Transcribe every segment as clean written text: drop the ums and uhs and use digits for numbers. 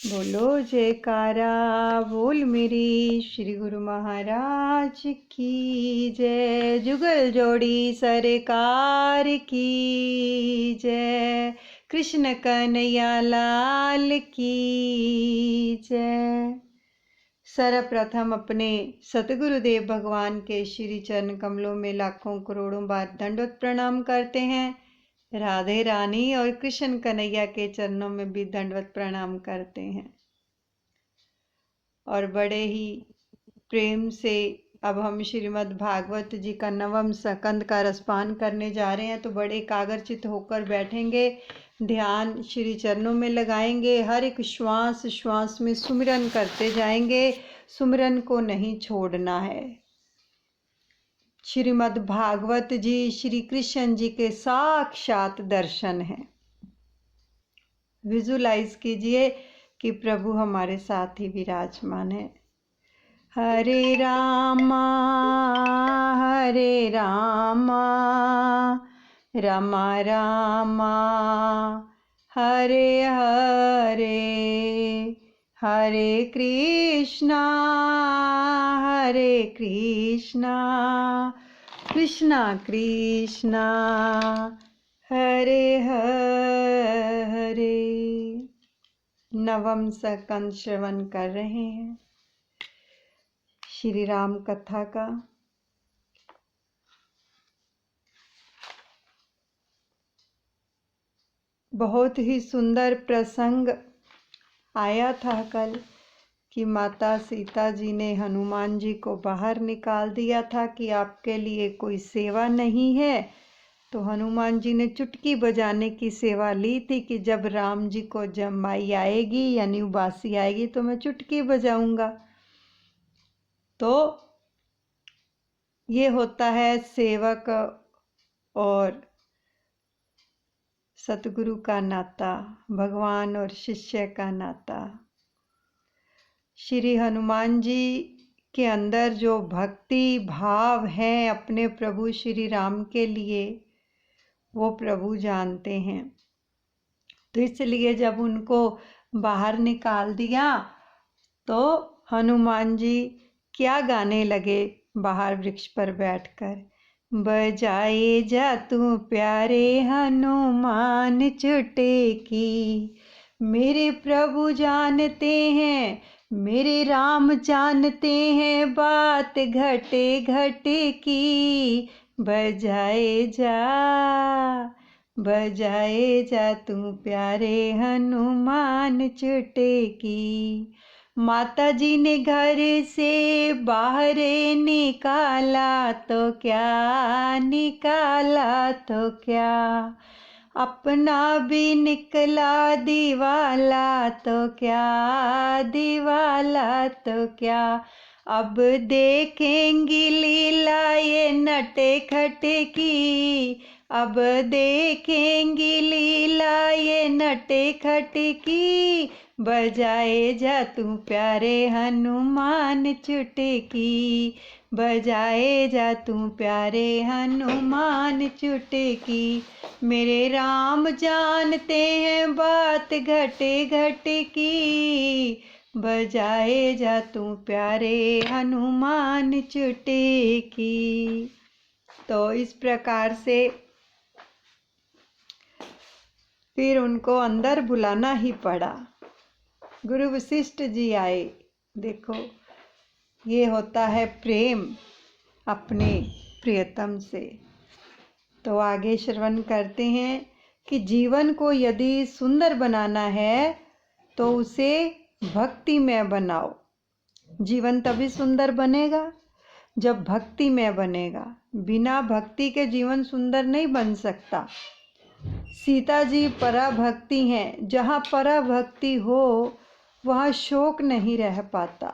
बोलो जयकारा बोल मेरी श्री गुरु महाराज की जय। जुगल जोड़ी सरकार की जय। कृष्ण कन्हैया लाल की जय। सर्वप्रथम अपने सतगुरुदेव भगवान के श्री चरण कमलों में लाखों करोड़ों बार दंडवत प्रणाम करते हैं। राधे रानी और कृष्ण कन्हैया के चरणों में भी दंडवत प्रणाम करते हैं। और बड़े ही प्रेम से अब हम श्रीमद् भागवत जी का 9वां स्कंद का रसपान करने जा रहे हैं। तो बड़े एकाग्रचित होकर बैठेंगे, ध्यान श्री चरणों में लगाएंगे, हर एक श्वास श्वास में सुमिरन करते जाएंगे। सुमिरन को नहीं छोड़ना है। श्रीमद् भागवत जी श्री कृष्ण जी के साक्षात दर्शन हैं। विजुलाइज कीजिए कि प्रभु हमारे साथ ही विराजमान है। हरे रामा रामा रामा हरे हरे, हरे कृष्णा कृष्णा कृष्णा हरे हरे। 9वां स्कंद श्रवण कर रहे हैं श्री राम कथा का। बहुत ही सुंदर प्रसंग आया था कल कि माता सीता जी ने हनुमान जी को बाहर निकाल दिया था कि आपके लिए कोई सेवा नहीं है। तो हनुमान जी ने चुटकी बजाने की सेवा ली थी कि जब राम जी को जमाई आएगी यानी उबासी आएगी तो मैं चुटकी बजाऊंगा। तो ये होता है सेवक और सतगुरु का नाता, भगवान और शिष्य का नाता। श्री हनुमान जी के अंदर जो भक्ति भाव है अपने प्रभु श्री राम के लिए, वो प्रभु जानते हैं। तो इसलिए जब उनको बाहर निकाल दिया तो हनुमान जी क्या गाने लगे बाहर वृक्ष पर बैठकर। बजाए जा तू प्यारे हनुमान चुटकी, मेरे प्रभु जानते हैं, मेरे राम जानते हैं बात घटे घटे की। बजाए जा तू प्यारे हनुमान चुटकी। माता जी ने घर से बाहर निकाला तो क्या, अपना भी निकला दीवाला तो क्या, अब देखेंगी लीला ये नटे खटे की, अब देखेंगी लीला ये नटे खटे की। बजाए जा तू प्यारे हनुमान चुटकी, बजाए जा तू प्यारे हनुमान चुटकी। मेरे राम जानते हैं बात घटे घटे की, बजाए जा तू प्यारे हनुमान चुटकी। तो इस प्रकार से फिर उनको अंदर बुलाना ही पड़ा। गुरु वशिष्ठ जी आए। देखो ये होता है प्रेम अपने प्रियतम से। तो आगे श्रवण करते हैं कि जीवन को यदि सुंदर बनाना है तो उसे भक्ति में बनाओ। जीवन तभी सुंदर बनेगा जब भक्ति में बनेगा। बिना भक्ति के जीवन सुंदर नहीं बन सकता। सीता जी पराभक्ति हैं। जहाँ पराभक्ति हो वहाँ शोक नहीं रह पाता।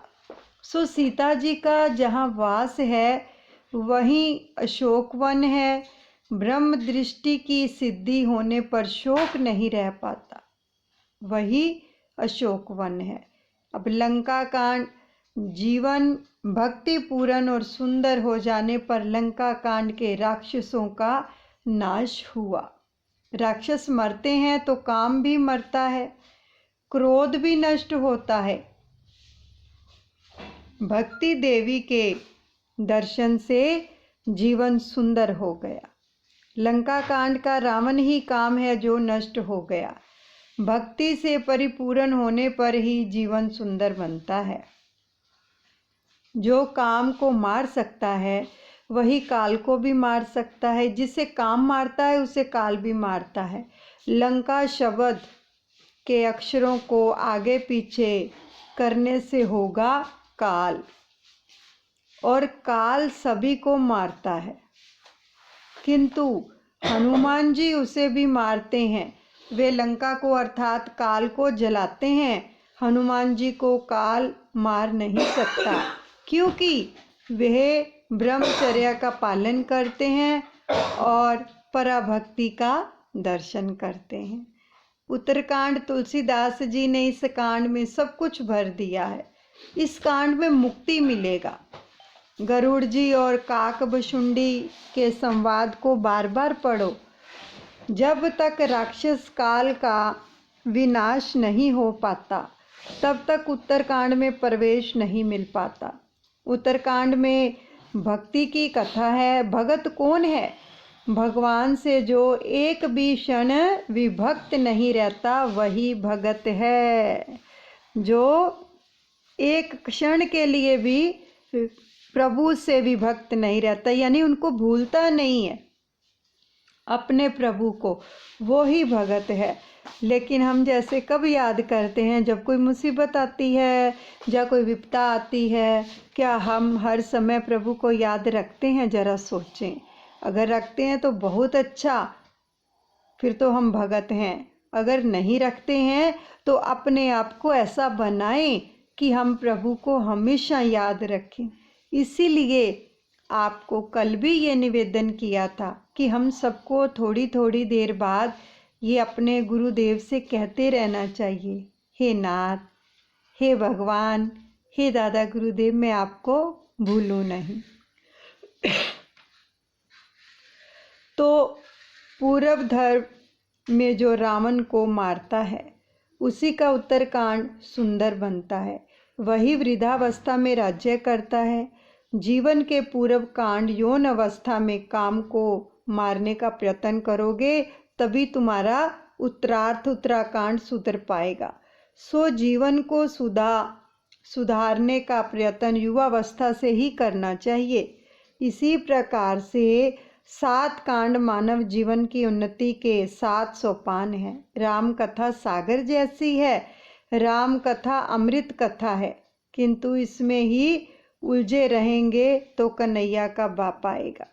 सो सीता जी का जहाँ वास है वहीं अशोकवन है। ब्रह्म दृष्टि की सिद्धि होने पर शोक नहीं रह पाता, वही अशोकवन है। अब लंका कांड, जीवन भक्ति पूर्ण और सुंदर हो जाने पर लंका कांड के राक्षसों का नाश हुआ। राक्षस मरते हैं तो काम भी मरता है। क्रोध भी नष्ट होता है। भक्ति देवी के दर्शन से जीवन सुंदर हो गया। लंका कांड का रावण ही काम है जो नष्ट हो गया। भक्ति से परिपूर्ण होने पर ही जीवन सुंदर बनता है। जो काम को मार सकता है वही काल को भी मार सकता है। जिसे काम मारता है उसे काल भी मारता है। लंका शब्द के अक्षरों को आगे पीछे करने से होगा काल, और काल सभी को मारता है, किंतु हनुमान जी उसे भी मारते हैं। वे लंका को अर्थात काल को जलाते हैं। हनुमान जी को काल मार नहीं सकता, क्योंकि वे ब्रह्मचर्य का पालन करते हैं और पराभक्ति का दर्शन करते हैं। उत्तरकांड तुलसीदास जी ने इस कांड में सब कुछ भर दिया है। इस कांड में मुक्ति मिलेगा। गरुड़ जी और काकभुशुंडी के संवाद को बार बार पढ़ो। जब तक राक्षस काल का विनाश नहीं हो पाता तब तक उत्तरकांड में प्रवेश नहीं मिल पाता। उत्तरकांड में भक्ति की कथा है। भगत कौन है? भगवान से जो एक भी क्षण विभक्त नहीं रहता वही भगत है। जो एक क्षण के लिए भी प्रभु से विभक्त नहीं रहता, यानी उनको भूलता नहीं है अपने प्रभु को, वो ही भगत है। लेकिन हम जैसे कब याद करते हैं? जब कोई मुसीबत आती है या कोई विपदा आती है। क्या हम हर समय प्रभु को याद रखते हैं? जरा सोचें। अगर रखते हैं तो बहुत अच्छा, फिर तो हम भगत हैं। अगर नहीं रखते हैं तो अपने आप को ऐसा बनाएं कि हम प्रभु को हमेशा याद रखें। इसीलिए आपको कल भी ये निवेदन किया था कि हम सबको थोड़ी थोड़ी देर बाद ये अपने गुरुदेव से कहते रहना चाहिए, हे नाथ, हे भगवान, हे दादा गुरुदेव, मैं आपको भूलूं नहीं। तो पूर्व धर्म में जो रावण को मारता है उसी का उत्तरकांड सुंदर बनता है। वही वृद्धावस्था में राज्य करता है। जीवन के पूर्व कांड यौन अवस्था में काम को मारने का प्रयत्न करोगे तभी तुम्हारा उत्तराकांड सुधर पाएगा। सो जीवन को सुधारने का प्रयत्न युवावस्था से ही करना चाहिए। इसी प्रकार से 7 कांड मानव जीवन की उन्नति के 7 सोपान हैं। राम कथा सागर जैसी है। राम कथा अमृत कथा है, किंतु इसमें ही उलझे रहेंगे तो कन्हैया का बाप आएगा।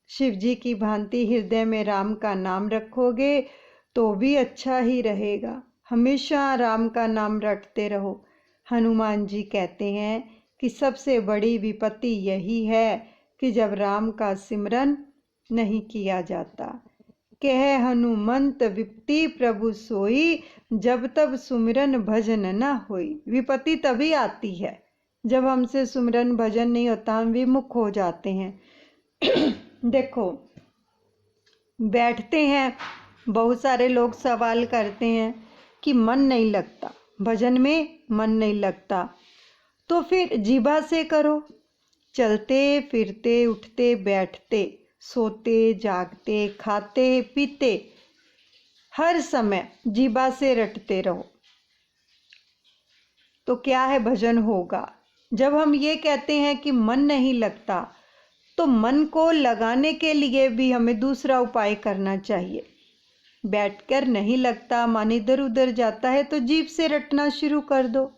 शिव जी की भांति हृदय में राम का नाम रखोगे तो भी अच्छा ही रहेगा। हमेशा राम का नाम रटते रहो। हनुमान जी कहते हैं कि सबसे बड़ी विपत्ति यही है कि जब राम का सिमरन नहीं किया जाता। कह हनुमंत विपत्ति प्रभु सोई, जब तब सुमिरन भजन न होई। विपत्ति तभी आती है जब हमसे सुमिरन भजन नहीं होता, हम विमुख हो जाते हैं। देखो, बैठते हैं, बहुत सारे लोग सवाल करते हैं कि मन नहीं लगता, भजन में मन नहीं लगता, तो फिर जीभा से करो। चलते फिरते, उठते बैठते, सोते जागते, खाते पीते, हर समय जीभा से रटते रहो तो क्या है, भजन होगा। जब हम ये कहते हैं कि मन नहीं लगता तो मन को लगाने के लिए भी हमें दूसरा उपाय करना चाहिए। बैठकर नहीं लगता, मन इधर उधर जाता है तो जीभ से रटना शुरू कर दो।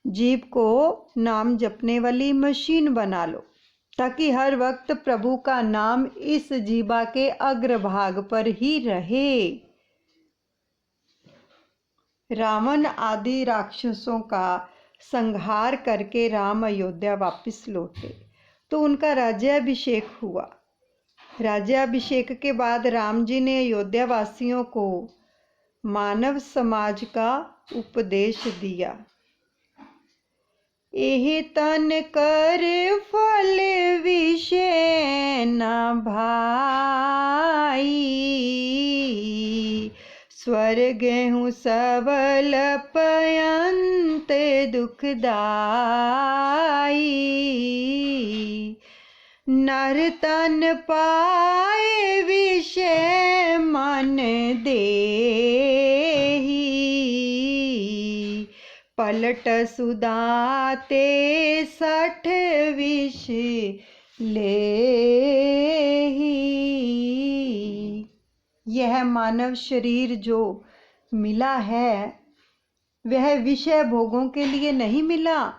जीभ को नाम जपने वाली मशीन बना लो ताकि हर वक्त प्रभु का नाम इस जीभा के अग्रभाग पर ही रहे। रावण आदि राक्षसों का संहार करके राम अयोध्या वापस लौटे तो उनका राज्याभिषेक हुआ। राज्याभिषेक के बाद राम जी ने अयोध्या वासियों को मानव समाज का उपदेश दिया। एहि तन कर फल विषय न भाई, स्वर्ग हूँ सबल पयंत दुखदाई, नर तन पाए विषय मन देहि, पलट सुदाते 60 विष लेहि। यह मानव शरीर जो मिला है वह विषय भोगों के लिए नहीं मिला।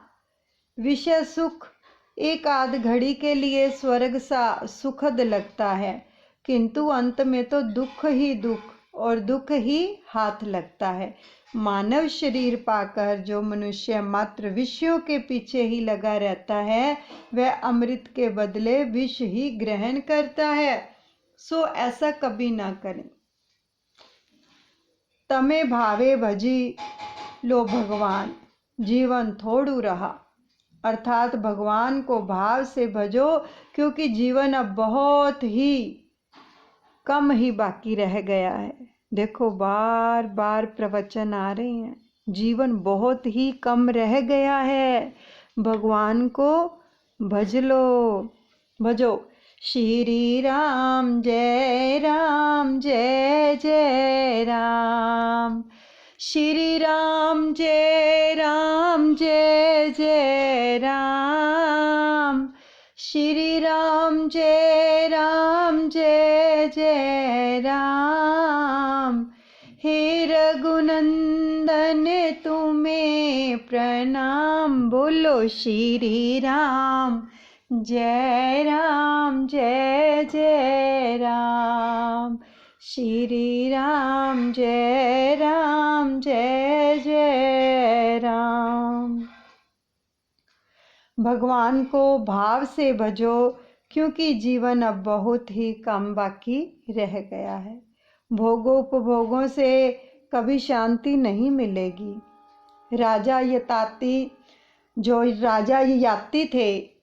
विषय सुख एक आध घड़ी के लिए स्वर्ग सा सुखद लगता है, किंतु अंत में तो दुख ही दुख और दुख ही हाथ लगता है। मानव शरीर पाकर जो मनुष्य मात्र विषयों के पीछे ही लगा रहता है वह अमृत के बदले विष ही ग्रहण करता है। सो ऐसा कभी ना करें। तमे भावे भजी लो भगवान, जीवन थोड़ू रहा। अर्थात भगवान को भाव से भजो, क्योंकि जीवन अब बहुत ही कम ही बाकी रह गया है। देखो बार बार प्रवचन आ रहे हैं, जीवन बहुत ही कम रह गया है। भगवान को भज लो, भजो। श्री राम जय जय राम, श्री राम जय जय राम, श्री राम जय जय राम। हे रघुनंदन तुम्हें प्रणाम, बोलो श्री राम जय जय राम, श्री राम जय जय राम। भगवान को भाव से भजो, क्योंकि जीवन अब बहुत ही कम बाकी रह गया है। भोगों उपभोगों से कभी शांति नहीं मिलेगी। राजा यताति, जो राजा ययाति थे,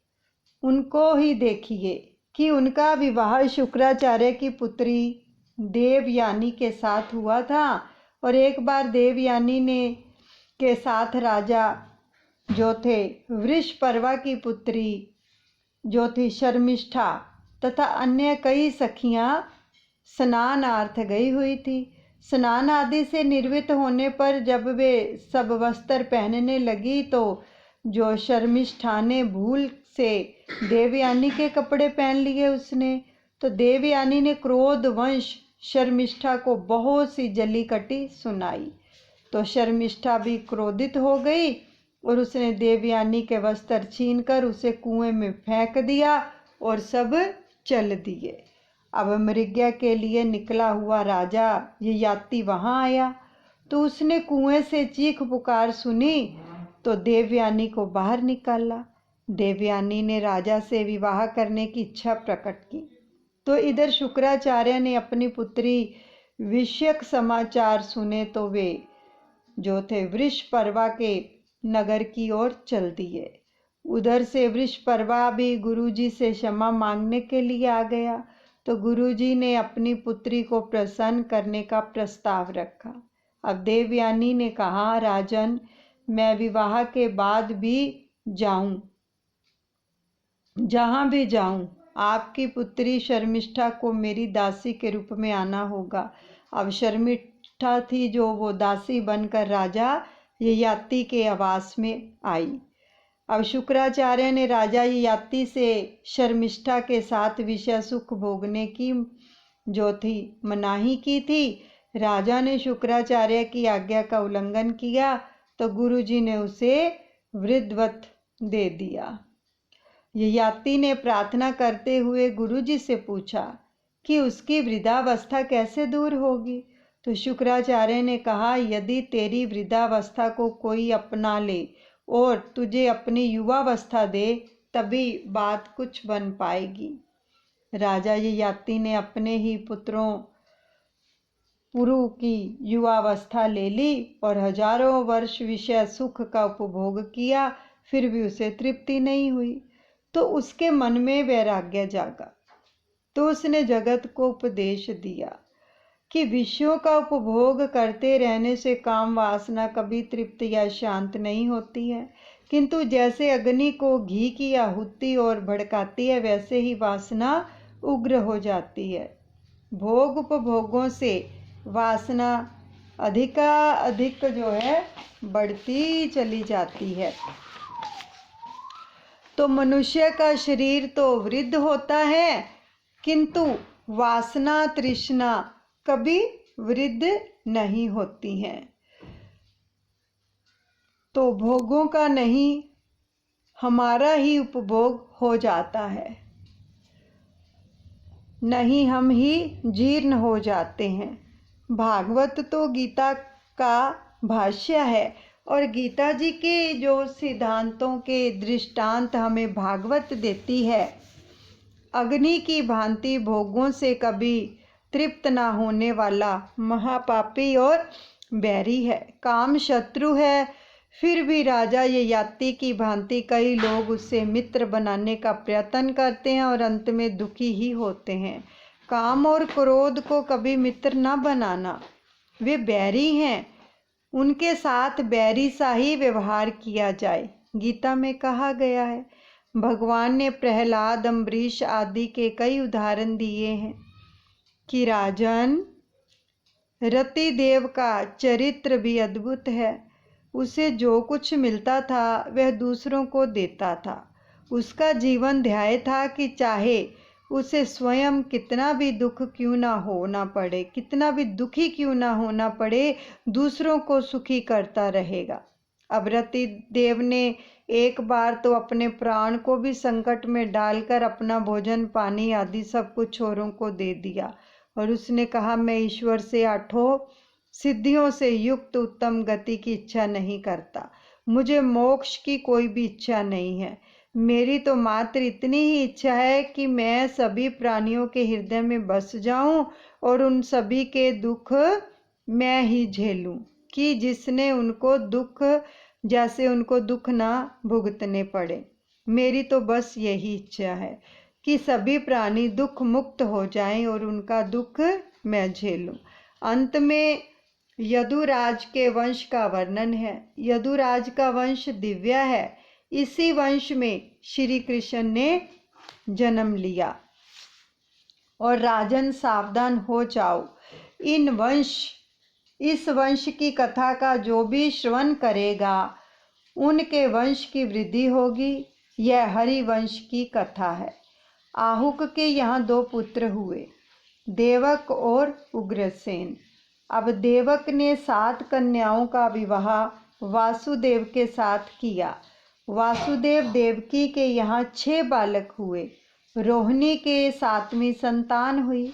उनको ही देखिए कि उनका विवाह शुक्राचार्य की पुत्री देवयानी के साथ हुआ था। और एक बार देवयानी ने के साथ राजा जो थे वृषपर्वा की पुत्री जो थी शर्मिष्ठा तथा अन्य कई सखियां स्नानार्थ गई हुई थी। स्नान आदि से निर्वृत्त होने पर जब वे सब वस्त्र पहनने लगी तो जो शर्मिष्ठा ने भूल से देवयानी के कपड़े पहन लिए उसने, तो देवयानी ने क्रोधवश शर्मिष्ठा को बहुत सी जली कटी सुनाई। तो शर्मिष्ठा भी क्रोधित हो गई और उसने देवयानी के वस्त्र छीनकर उसे कुएं में फेंक दिया और सब चल दिए। अब मृग्या के लिए निकला हुआ राजा ययाति वहां आया तो उसने कुएं से चीख पुकार सुनी तो देवयानी को बाहर निकाला। देवयानी ने राजा से विवाह करने की इच्छा प्रकट की। तो इधर शुक्राचार्य ने अपनी पुत्री विषयक समाचार सुने तो वे जो थे वृषपर्वा के नगर की ओर चल दिए। उधर से वृषपर्वा भी गुरुजी से क्षमा मांगने के लिए आ गया तो गुरुजी ने अपनी पुत्री को प्रसन्न करने का प्रस्ताव रखा। अब देवयानी ने कहा, राजन, मैं विवाह के बाद भी जाऊं, जहां भी जाऊं, आपकी पुत्री शर्मिष्ठा को मेरी दासी के रूप में आना होगा। अब शर्मिष्ठा थी जो वो दासी बनकर राजा ययाति के आवास में आई। अब शुक्राचार्य ने राजा ययाति से शर्मिष्ठा के साथ विषय सुख भोगने की जो थी मनाही की थी। राजा ने शुक्राचार्य की आज्ञा का उल्लंघन किया तो गुरुजी ने उसे वृद्धवत दे दिया। ययाति ने प्रार्थना करते हुए गुरुजी से पूछा कि उसकी वृद्धावस्था कैसे दूर होगी। तो शुक्राचार्य ने कहा, यदि तेरी वृद्धावस्था को कोई अपना ले और तुझे अपनी युवावस्था दे तभी बात कुछ बन पाएगी। राजा ययाति ने अपने ही पुत्रों पुरु की युवावस्था ले ली और हजारों वर्ष विषय सुख का उपभोग किया, फिर भी उसे तृप्ति नहीं हुई। तो उसके मन में वैराग्य जागा तो उसने जगत को उपदेश दिया कि विषयों का उपभोग करते रहने से काम वासना कभी तृप्त या शांत नहीं होती है, किंतु जैसे अग्नि को घी की आहुति और भड़काती है, वैसे ही वासना उग्र हो जाती है। भोग उपभोगों से वासना अधिक जो है बढ़ती चली जाती है। तो मनुष्य का शरीर तो वृद्ध होता है, किंतु वासना तृष्णा कभी वृद्ध नहीं होती हैं। तो भोगों का नहीं, हमारा ही उपभोग हो जाता है, नहीं हम ही जीर्ण हो जाते हैं। भागवत तो गीता का भाष्य है और गीता जी के जो सिद्धांतों के दृष्टांत हमें भागवत देती है। अग्नि की भांति भोगों से कभी तृप्त ना होने वाला महापापी और बैरी है, काम शत्रु है। फिर भी राजा ययाति की भांति कई लोग उससे मित्र बनाने का प्रयत्न करते हैं और अंत में दुखी ही होते हैं। काम और क्रोध को कभी मित्र न बनाना, वे बैरी हैं, उनके साथ बैरी सा ही व्यवहार किया जाए। गीता में कहा गया है। भगवान ने प्रहलाद, अम्बरीश आदि के कई उदाहरण दिए हैं कि राजन, रतिदेव का चरित्र भी अद्भुत है। उसे जो कुछ मिलता था वह दूसरों को देता था। उसका जीवन ध्याय था कि चाहे उसे स्वयं कितना भी दुख क्यों ना होना पड़े, कितना भी दुखी क्यों ना होना पड़े, दूसरों को सुखी करता रहेगा। अब रतिदेव ने एक बार तो अपने प्राण को भी संकट में डालकर अपना भोजन पानी आदि सब कुछ छोरों को दे दिया और उसने कहा, मैं ईश्वर से 8 सिद्धियों से युक्त उत्तम गति की इच्छा नहीं करता, मुझे मोक्ष की कोई भी इच्छा नहीं है। मेरी तो मात्र इतनी ही इच्छा है कि मैं सभी प्राणियों के हृदय में बस जाऊं और उन सभी के दुख मैं ही झेलूं, कि जिसने उनको दुख, जैसे उनको दुख ना भुगतने पड़े। मेरी तो बस यही इच्छा है कि सभी प्राणी दुख मुक्त हो जाएं और उनका दुख मैं झेलूं। अंत में यदुराज के वंश का वर्णन है। यदुराज का वंश दिव्य है। इसी वंश में श्री कृष्ण ने जन्म लिया। और राजन सावधान हो जाओ, इस वंश की कथा का जो भी श्रवण करेगा उनके वंश की वृद्धि होगी। यह हरि वंश की कथा है। आहुक के यहाँ 2 पुत्र हुए, देवक और उग्रसेन। अब देवक ने 7 कन्याओं का विवाह वासुदेव के साथ किया। वासुदेव देवकी के यहाँ 6 बालक हुए। रोहिणी के 7वीं संतान हुई।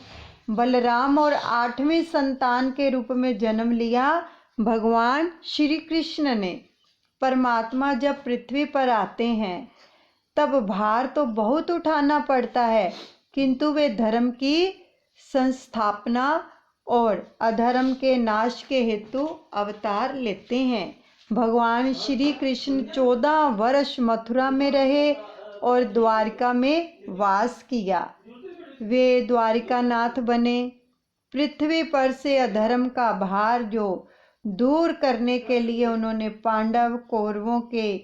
बलराम और 8वीं संतान के रूप में जन्म लिया भगवान श्री कृष्ण ने। परमात्मा जब पृथ्वी पर आते हैं तब भार तो बहुत उठाना पड़ता है, किंतु वे धर्म की संस्थापना और अधर्म के नाश के हेतु अवतार लेते हैं। भगवान श्री कृष्ण 14 वर्ष मथुरा में रहे और द्वारिका में वास किया। वे द्वारिकानाथ बने। पृथ्वी पर से अधर्म का भार जो दूर करने के लिए उन्होंने पांडव कौरवों के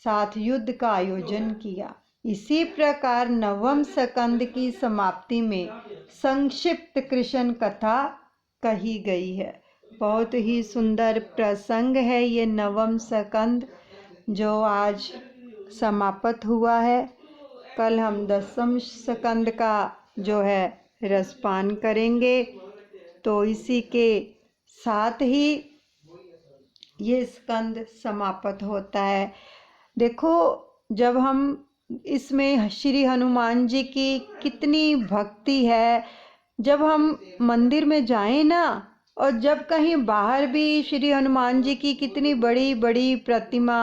साथ युद्ध का आयोजन किया। इसी प्रकार 9वें स्कंद की समाप्ति में संक्षिप्त कृष्ण कथा कही गई है। बहुत ही सुंदर प्रसंग है ये 9वां स्कंद जो आज समाप्त हुआ है। कल हम 10वें स्कंद का जो है रसपान करेंगे। तो इसी के साथ ही ये स्कंद समाप्त होता है। देखो, जब हम इसमें श्री हनुमान जी की कितनी भक्ति है। जब हम मंदिर में जाएं ना, और जब कहीं बाहर भी श्री हनुमान जी की कितनी बड़ी बड़ी प्रतिमा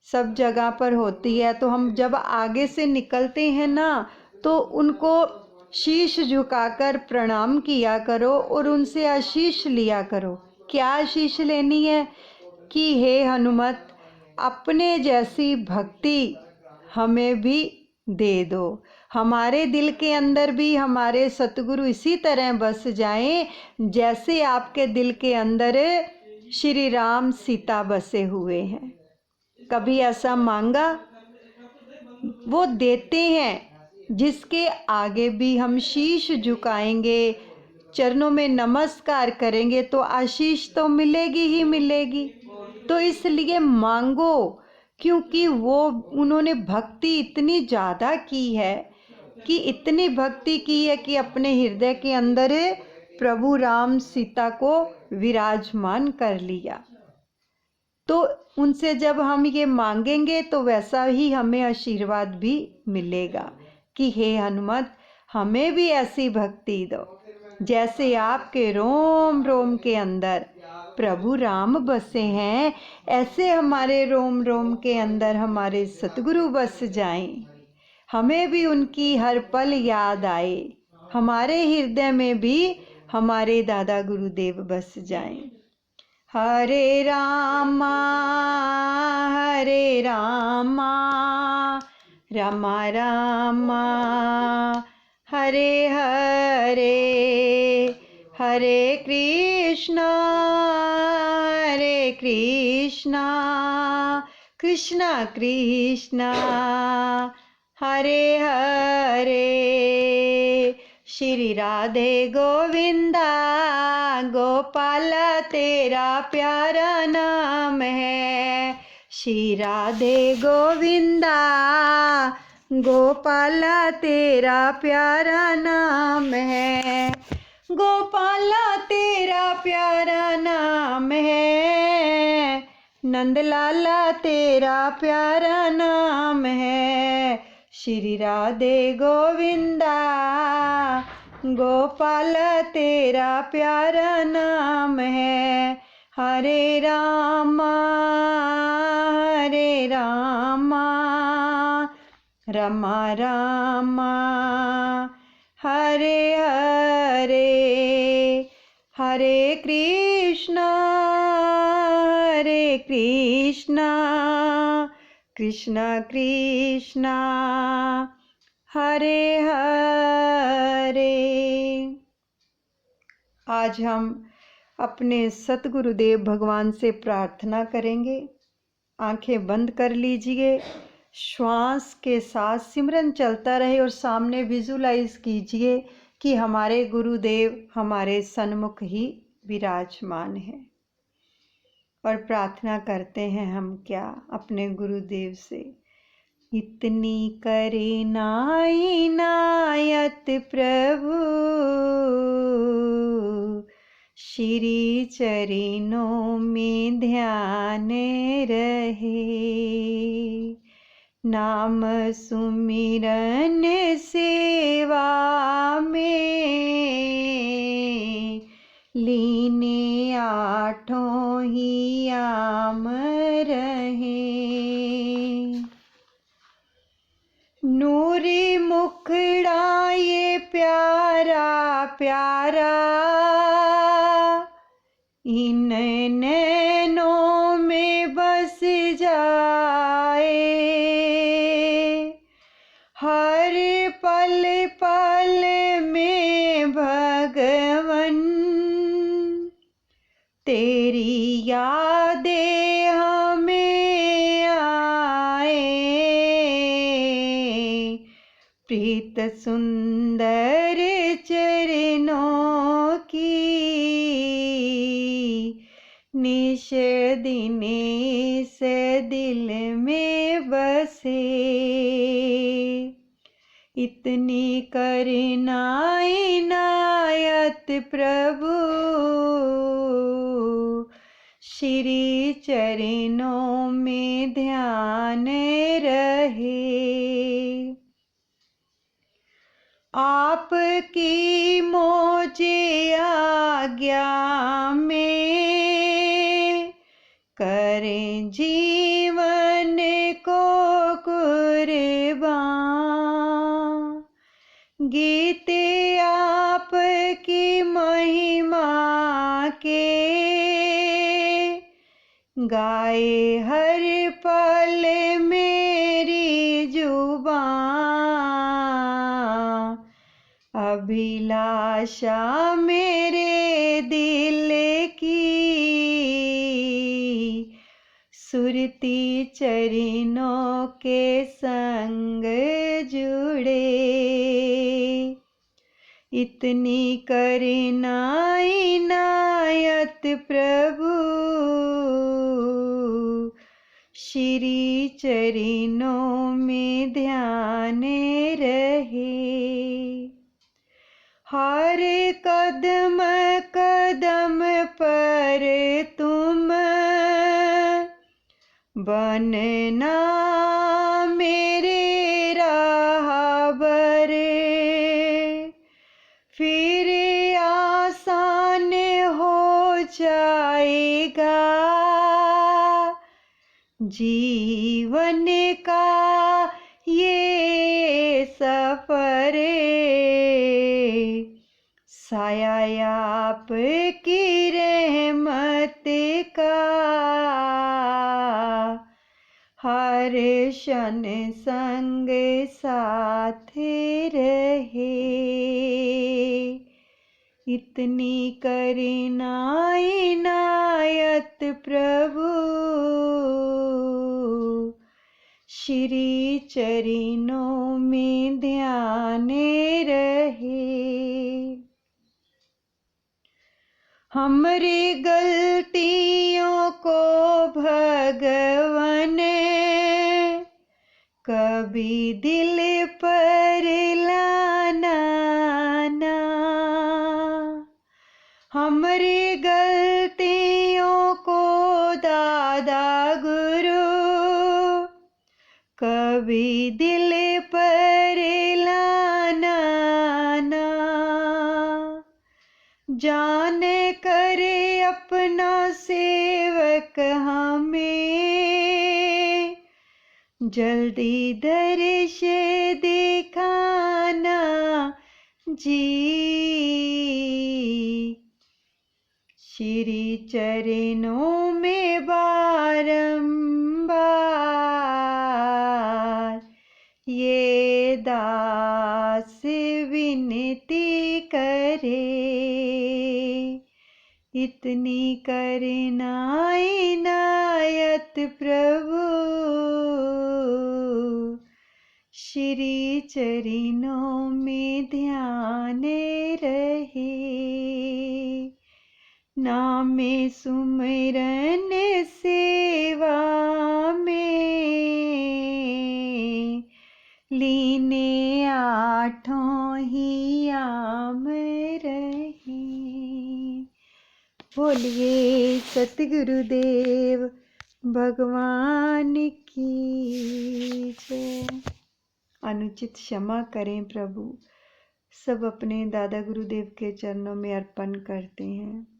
सब जगह पर होती है, तो हम जब आगे से निकलते हैं ना, तो उनको शीश झुकाकर प्रणाम किया करो और उनसे आशीष लिया करो। क्या आशीष लेनी है कि हे हनुमत, अपने जैसी भक्ति हमें भी दे दो। हमारे दिल के अंदर भी हमारे सतगुरु इसी तरह बस जाएं जैसे आपके दिल के अंदर श्री राम सीता बसे हुए हैं। कभी ऐसा मांगा? वो देते हैं। जिसके आगे भी हम शीश झुकाएंगे, चरणों में नमस्कार करेंगे तो आशीष तो मिलेगी ही मिलेगी। तो इसलिए मांगो, क्योंकि वो उन्होंने भक्ति इतनी ज़्यादा की है कि इतनी भक्ति की है कि अपने हृदय के अंदर प्रभु राम सीता को विराजमान कर लिया। तो उनसे जब हम ये मांगेंगे तो वैसा ही हमें आशीर्वाद भी मिलेगा कि हे हनुमत, हमें भी ऐसी भक्ति दो जैसे आपके रोम रोम के अंदर प्रभु राम बसे हैं, ऐसे हमारे रोम रोम के अंदर हमारे सतगुरु बस जाएं। हमें भी उनकी हर पल याद आए, हमारे हृदय में भी हमारे दादा गुरुदेव बस जाएं। हरे रामा रामा रामा हरे हरे, हरे कृष्णा कृष्णा कृष्णा हरे हरे। श्री राधे गोविंदा गोपाल तेरा प्यारा नाम है। श्री राधे गोविंदा गोपाल तेरा प्यारा नाम है। गोपाल तेरा प्यारा नाम है, नंदलाला तेरा प्यारा नाम है। श्री राधे गोविंदा गोपाल तेरा प्यारा नाम है। हरे रामा रामा रामा हरे हरे, हरे कृष्णा कृष्णा कृष्णा हरे हरे। आज हम अपने सतगुरुदेव भगवान से प्रार्थना करेंगे। आंखें बंद कर लीजिए, श्वास के साथ सिमरन चलता रहे और सामने विजुलाइज कीजिए कि हमारे गुरुदेव हमारे सन्मुख ही विराजमान हैं। और प्रार्थना करते हैं हम क्या अपने गुरुदेव से। इतनी करे नायत प्रभु, श्री चरणों में ध्यान रहे। नाम सुमिरन सेवा में लीने आठों ही आम रहे। नूरी मुखड़ा ये प्यारा प्यारा, इन नैनों में बस जाए। हर पल पल में भगवन तेरी यादें हमें आए। प्रीत सुंदर चरणों की निश दिन से दिल में बसे। इतनी करना इनायत प्रभु, श्री चरणों में ध्यान रहे। आपकी मोजे आज्ञा में करें जीवन को कुर्बान। गीते आपकी महिमा के गाए हर पल मेरी जुबान। अभिलाषा मेरे दिल की सुरती चरणों के संग जुड़े। इतनी करना इनायत प्रभु श्री चरणों में ध्यान रहे। हर कदम कदम पर तुम बनना मेरे राहबर, फिर आसान हो जाएगा जीवन का ये सफर। साया आप की रहमत का हर क्षण संग साथ रहे। इतनी करना इनायत प्रभु श्री चरणों में ध्यान रहे। हमरी गलतियों को भगवान कभी दिल पर लाना ना। हमरी गलतियों को दादा गुरु कभी दिल पर लाना ना। जान करे अपना सेवक हमें जल्दी दर्श दिखाना जी। श्री चरणों में बारंबार ये दास विनती करे। इतनी करना इनायत प्रभु श्री चरणों में ध्यान रहे। नाम सुमिरन सेवा में लीने आठों ही आम रहे। बोलिए सतगुरुदेव भगवान की जय। अनुचित क्षमा करें प्रभु, सब अपने दादा गुरुदेव के चरणों में अर्पण करते हैं।